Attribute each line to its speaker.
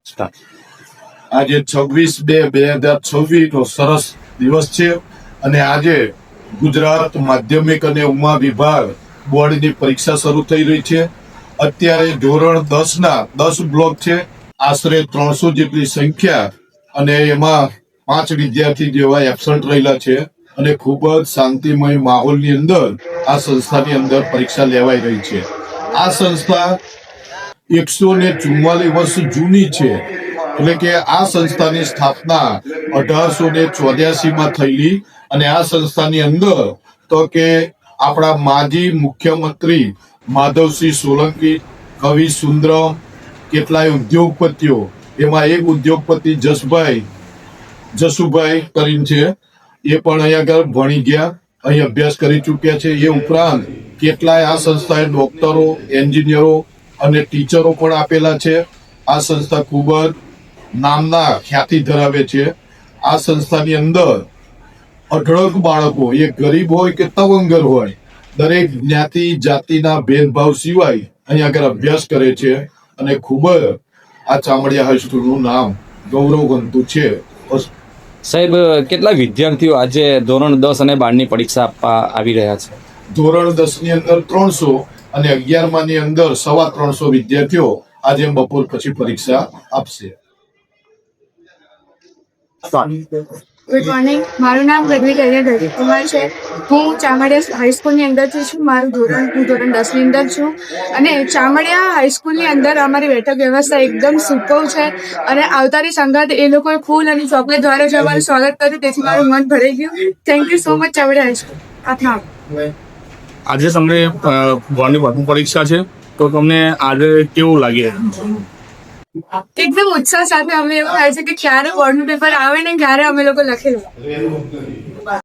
Speaker 1: આજે 26/2/2026 નો સરસ દિવસ છે અને આજે ગુજરાત માધ્યમિક અને ઉમા વિભાગ બોર્ડની પરીક્ષા શરૂ થઈ રહી છે. અત્યારે ધોરણ 10 ના 10 બ્લોક છે, આશરે 300 જેટલી સંખ્યા અને એમાં 5 વિદ્યાર્થી જેવા એબસન્ટ રહેલા છે અને ખૂબ જ શાંતિમય માહોલની અંદર આ સંસ્થાની અંદર પરીક્ષા લેવાઈ રહી છે. આ સંસ્થા 144 વર્ષ જૂની છે, એટલે કે આ સંસ્થાની સ્થાપના 1884 માં થયેલી અને આ સંસ્થાની અંદર તો કે આપણા માજી મુખ્યમંત્રી માધવસિંહ સોલંકી, કવિ સુંદરમ, કેટલાય ઉદ્યોગપતિઓ, એમાં એક ઉદ્યોગપતિ જસુભાઈ કરીને છે, એ પણ અહીંયા આગળ ભણી ગયા, અહીં અભ્યાસ કરી ચૂક્યા છે. એ ઉપરાંત કેટલાય આ સંસ્થાએ ડોક્ટરો, એન્જિનિયરો અને ટીચરો પણ આપેલા છે. આ સંસ્થા ખૂબ જ નામના ખ્યાતિ ધરાવે છે. આ સંસ્થાની અંદર અઢળક બાળકો, એ ગરીબ હોય કે તવંગર હોય, દરેક જ્ઞાતિ જાતિના ભેદભાવ સિવાય અહીં આગળ અભ્યાસ કરે છે અને ખૂબ જ આ ચામડિયા હાઈસ્કૂલનું નામ ગૌરવવંતું છે.
Speaker 2: સાહેબ, કેટલા વિદ્યાર્થીઓ આજે ધોરણ 10 અને 12 ની પરીક્ષા આપવા આવી રહ્યા છે?
Speaker 1: ધોરણ 10 ની અંદર 300 અને 11 ની અંદર 350 વિદ્યાર્થીઓ આજે બપોર પછી પરીક્ષા આપશે.
Speaker 3: Good morning. મારું નામ ગઢવી કુમાર છે. હું ચામડિયા હાઈસ્કૂલની અંદરથી છું. હું ધોરણ 10 ની અંદર છું અને ચામડિયા હાઈસ્કૂલની અંદર અમારી બેઠક વ્યવસ્થા એકદમ સુપર છે અને આવતાની સંગાત એ લોકોએ ફૂલ અને ચોકલેટ દ્વારા જ અમારું સ્વાગત કર્યું, તેથી મારું મન ભરાઈ ગયું. Thank you so much Chamadia high school. આભાર.
Speaker 4: આજે તમને બોર્ડની પ્રથમ પરીક્ષા છે, તો તમને આજે કેવું લાગે?
Speaker 3: એકદમ ઉત્સાહ સાથે અમે એવું થાય છે કે ક્યારે બોર્ડનું પેપર આવે ને ક્યારે અમે લોકો લખેલું.